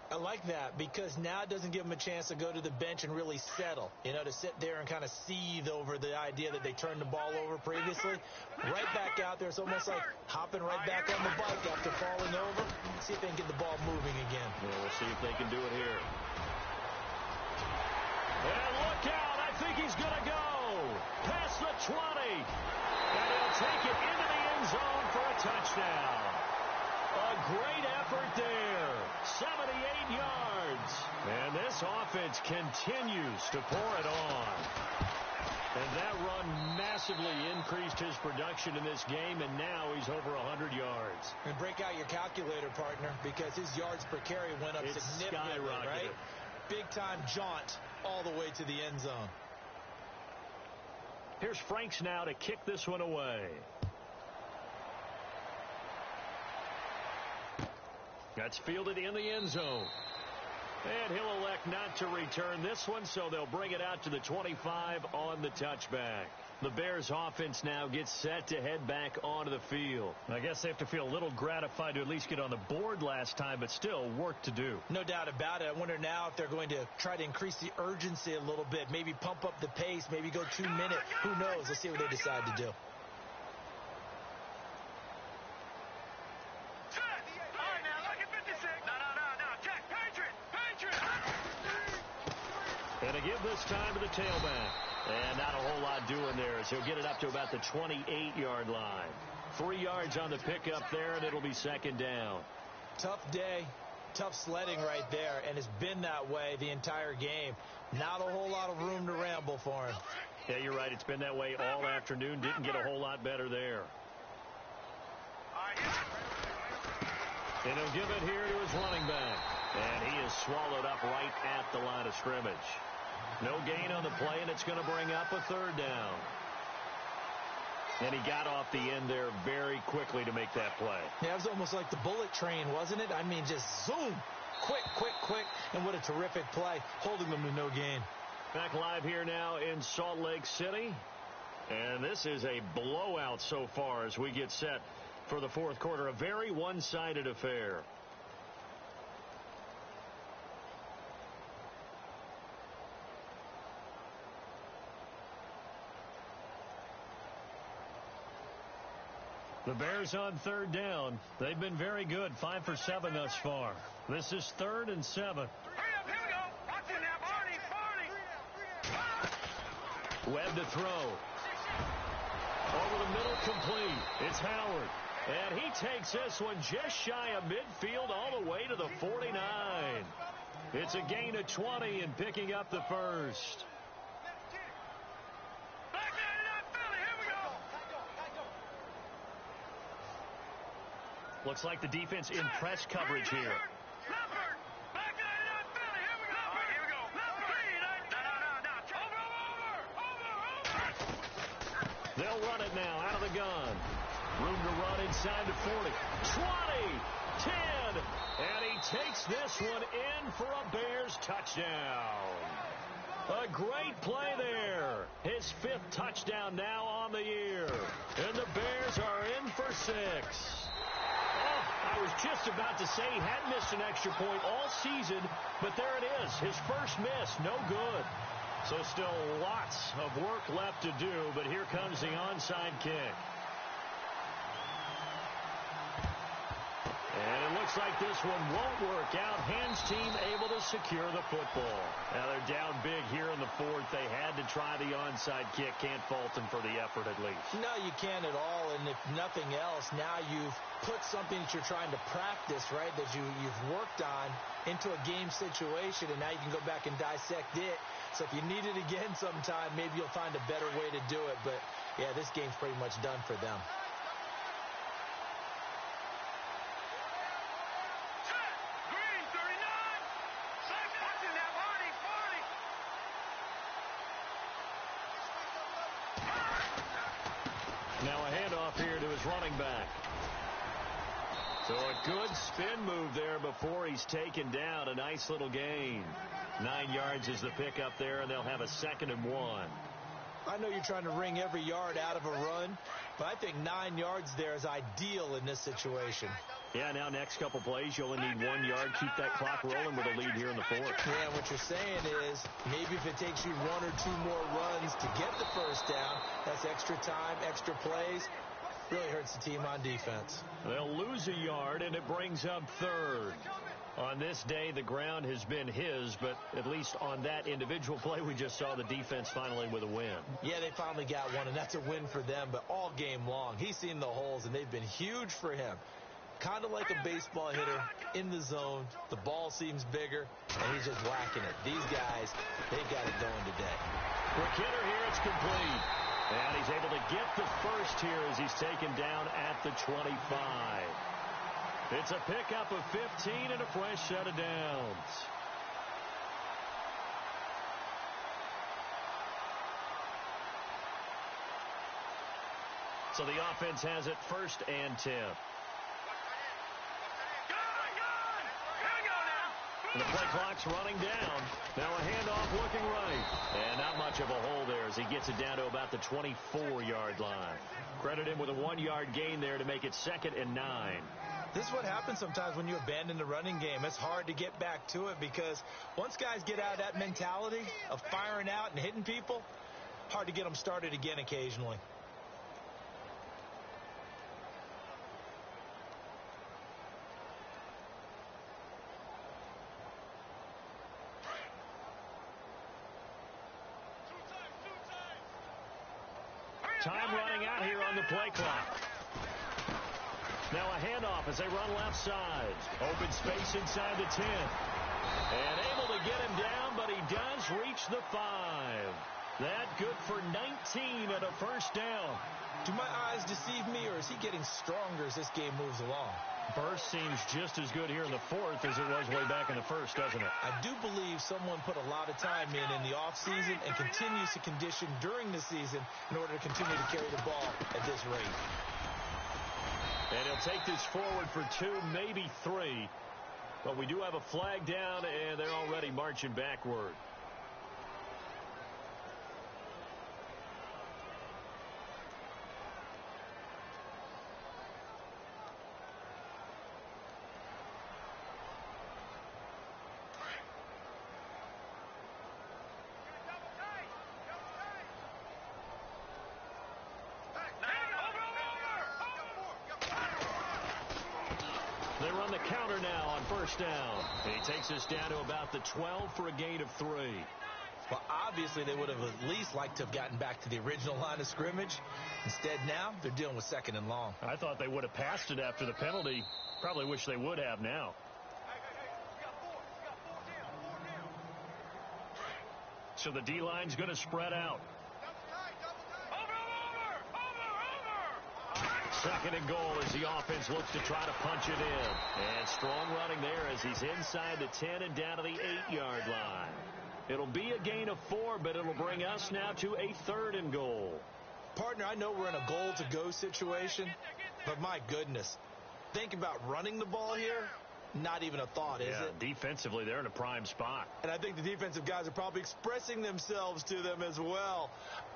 I like that because now it doesn't give them a chance to go to the bench and really settle, to sit there and kind of seethe over the idea that they turned the ball over previously. Right back out there. It's almost like hopping right back on the bike after falling over. See if they can get the ball moving again. Yeah, we'll see if they can do it here. And look out. I think he's going to go past the 20. And he'll take it into the end zone for a touchdown. A great effort there. 78 yards. And this offense continues to pour it on. And that run massively increased his production in this game, and now he's over 100 yards. And break out your calculator, partner, because his yards per carry went up significantly, right? Big-time jaunt all the way to the end zone. Here's Franks now to kick this one away. That's fielded in the end zone. And he'll elect not to return this one, so they'll bring it out to the 25 on the touchback. The Bears offense now gets set to head back onto the field. I guess they have to feel a little gratified to at least get on the board last time, but still work to do. No doubt about it. I wonder now if they're going to try to increase the urgency a little bit, maybe pump up the pace, maybe go 2 minutes. Who knows? Let's see what they decide to do. And a give this time to the tailback. And not a whole lot doing there as he'll get it up to about the 28-yard line. 3 yards on the pickup there, and it'll be second down. Tough day, tough sledding right there, and it's been that way the entire game. Not a whole lot of room to ramble for him. Yeah, you're right. It's been that way all afternoon. Didn't get a whole lot better there. And he'll give it here to his running back. And he is swallowed up right at the line of scrimmage. No gain on the play, and it's going to bring up a third down. And he got off the end there very quickly to make that play. Yeah, it was almost like the bullet train, wasn't it? I mean, just zoom. Quick, quick, quick. And what a terrific play, holding them to no gain. Back live here now in Salt Lake City. And this is a blowout so far as we get set for the fourth quarter. A very one-sided affair. The Bears on third down. They've been very good. 5 for 7 thus far. This is 3rd and 7. Hurry up, here we go. Watch it now, Barney. Webb to throw. Over the middle, complete. It's Howard. And he takes this one just shy of midfield all the way to the 49. It's a gain of 20 and picking up the first. Looks like the defense in press coverage here. They'll run it now out of the gun. Room to run inside the 40. 20, 10, and he takes this one in for a Bears touchdown. A great play there. His 5th touchdown now on the year. And the Bears are in for 6. I was just about to say he hadn't missed an extra point all season, but there it is. His first miss, no good. So still lots of work left to do, but here comes the onside kick. And it looks looks like this one won't work out. Hens team able to secure the football. Now they're down big here in the fourth. They had to try the onside kick. Can't fault them for the effort at least. No, you can't at all. And if nothing else, now you've put something that you're trying to practice, right, that you've worked on into a game situation, and now you can go back and dissect it. So if you need it again sometime, maybe you'll find a better way to do it. But, yeah, this game's pretty much done for them. Now a handoff here to his running back. So a good spin move there before he's taken down. A nice little gain. 9 yards is the pickup there, and they'll have a 2nd and 1. I know you're trying to wring every yard out of a run, but I think 9 yards there is ideal in this situation. Yeah, now next couple plays, you only need 1 yard. Keep that clock rolling with a lead here in the fourth. Yeah, what you're saying is maybe if it takes you 1 or 2 more runs to get the first down, that's extra time, extra plays. Really hurts the team on defense. They'll lose a yard, and it brings up 3rd. On this day, the ground has been his, but at least on that individual play, we just saw the defense finally with a win. Yeah, they finally got one, and that's a win for them, but all game long, he's seen the holes, and they've been huge for him. Kind of like a baseball hitter in the zone. The ball seems bigger, and he's just whacking it. These guys, they got it going today. Quick hitter here, it's complete. And he's able to get the first here as he's taken down at the 25. It's a pickup of 15 and a fresh set of downs. So the offense has it 1st and 10. The play clock's running down. Now a handoff looking right. And not much of a hole there as he gets it down to about the 24-yard line. Credit him with a 1-yard gain there to make it 2nd and 9. This is what happens sometimes when you abandon the running game. It's hard to get back to it because once guys get out of that mentality of firing out and hitting people, hard to get them started again occasionally. Time running out here on the play clock. Now a handoff as they run left side. Open space inside the 10. And able to get him down, but he does reach the 5. That good for 19 and a first down. Do my eyes deceive me, or is he getting stronger as this game moves along? Burst seems just as good here in the fourth as it was way back in the first, doesn't it? I do believe someone put a lot of time in the offseason and continues to condition during the season in order to continue to carry the ball at this rate. And he'll take this forward for 2, maybe 3. But we do have a flag down, and they're already marching backward. They run the counter now on first down. And he takes us down to about the 12 for a gain of 3. Well, obviously they would have at least liked to have gotten back to the original line of scrimmage. Instead now, they're dealing with 2nd and long. I thought they would have passed it after the penalty. Probably wish they would have now. So the D-line's going to spread out. 2nd and goal as the offense looks to try to punch it in. And strong running there as he's inside the 10 and down to the 8-yard line. It'll be a gain of 4, but it'll bring us now to a 3rd and goal. Partner, I know we're in a goal-to-go situation, but my goodness, think about running the ball here. Not even a thought, is it? Defensively, they're in a prime spot. And I think the defensive guys are probably expressing themselves to them as well.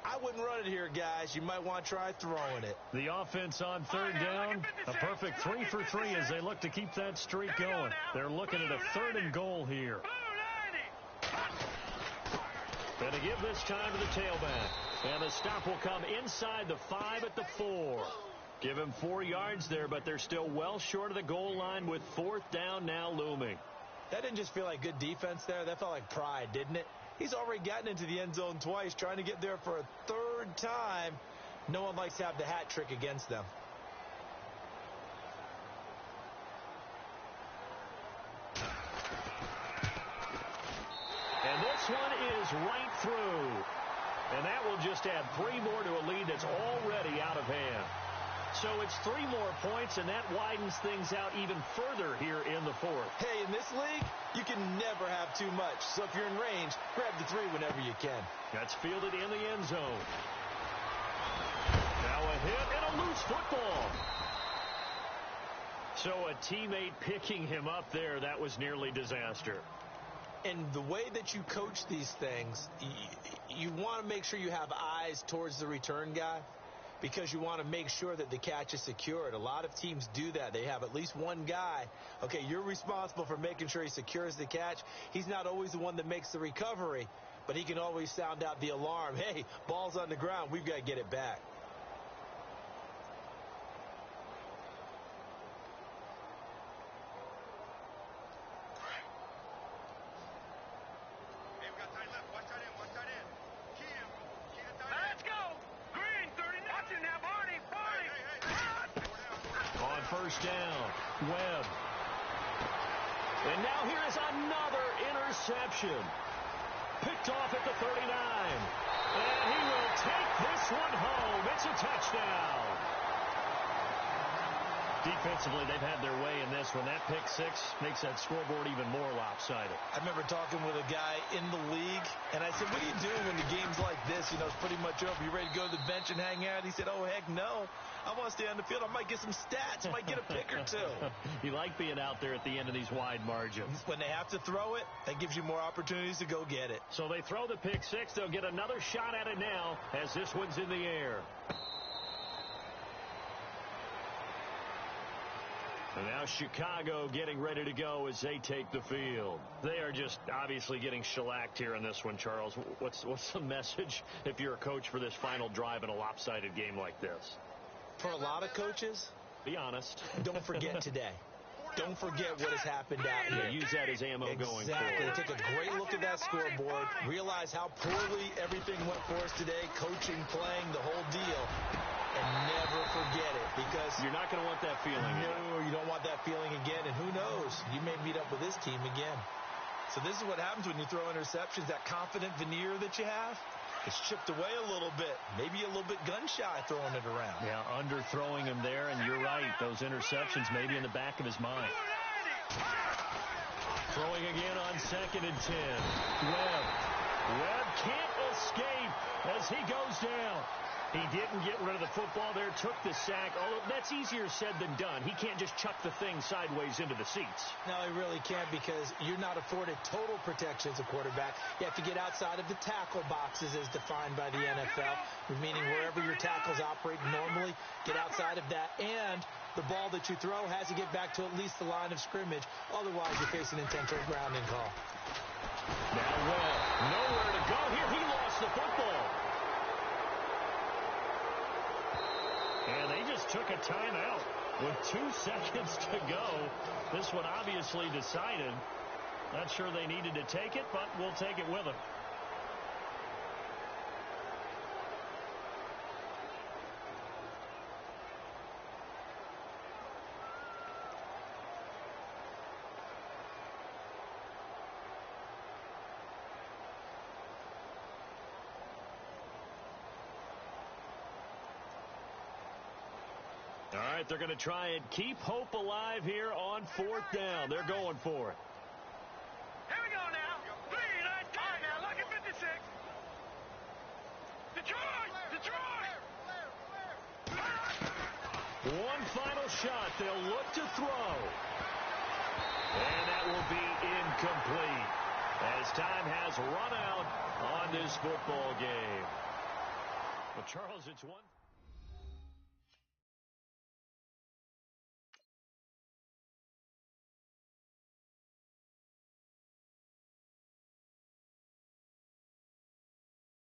I wouldn't run it here, guys. You might want to try throwing it. The offense on 3rd down, a perfect 3 for 3 as they look to keep that streak going. They're looking at a 3rd and goal here. And to give this time to the tailback. And the stop will come inside the 5 at the 4. Give him 4 yards there, but they're still well short of the goal line with 4th down now looming. That didn't just feel like good defense there. That felt like pride, didn't it? He's already gotten into the end zone twice, trying to get there for a 3rd time. No one likes to have the hat trick against them. And this one is right through. And that will just add 3 more to a lead that's already out of hand. So it's 3 more points, and that widens things out even further here in the 4th. Hey, in this league, you can never have too much. So if you're in range, grab the 3 whenever you can. That's fielded in the end zone. Now a hit and a loose football. So a teammate picking him up there, that was nearly disaster. And the way that you coach these things, you want to make sure you have eyes towards the return guy because you want to make sure that the catch is secured. A lot of teams do that. They have at least one guy. Okay, you're responsible for making sure he secures the catch. He's not always the one that makes the recovery, but he can always sound out the alarm. Hey, ball's on the ground. We've got to get it back. First down, Webb. And now here is another interception. Picked off at the 39. And he will take this one home. It's a touchdown. Defensively, they've had their way in this one. That pick 6 makes that scoreboard even more lopsided. I remember talking with a guy in the league, and I said, what are you doing when the game's like this? You know, it's pretty much over. You ready to go to the bench and hang out? He said, oh, heck no. I want to stay on the field. I might get some stats. Might get a pick or 2. You like being out there at the end of these wide margins. When they have to throw it, that gives you more opportunities to go get it. So they throw the pick 6. They'll get another shot at it now as this one's in the air. And now Chicago getting ready to go as they take the field. They are just obviously getting shellacked here in this one, Charles. What's the message if you're a coach for this final drive in a lopsided game like this? For a lot of coaches, be honest. Don't forget today. Don't forget what has happened out here. Use that as ammo going forward. Exactly. Take a great look at that scoreboard. Realize how poorly everything went for us today. Coaching, playing, the whole deal. And never forget it, because you're not going to want that feeling again. No, you don't want that feeling again, and who knows? You may meet up with this team again. So this is what happens when you throw interceptions. That confident veneer that you have, it's chipped away a little bit. Maybe a little bit gun-shy throwing it around. Yeah, underthrowing him there, and you're right. Those interceptions maybe in the back of his mind. Throwing again on 2nd and 10. Webb can't escape as he goes down. He didn't get rid of the football there, took the sack. Although that's easier said than done. He can't just chuck the thing sideways into the seats. No, he really can't, because you're not afforded total protection as a quarterback. You have to get outside of the tackle boxes as defined by the NFL, meaning wherever your tackles operate normally, get outside of that. And the ball that you throw has to get back to at least the line of scrimmage. Otherwise, you're facing intentional grounding call. Now Webb, nowhere to go here. He lost the football. And they just took a timeout with 2 seconds to go. This one obviously decided. Not sure they needed to take it, but we'll take it with them. All right, they're going to try and keep hope alive here on 4th down. They're going for it. Here we go now. 3, 9, 10. All right, now look at 56. Detroit! One final shot. They'll look to throw. And that will be incomplete as time has run out on this football game. Well, Charles, it's one.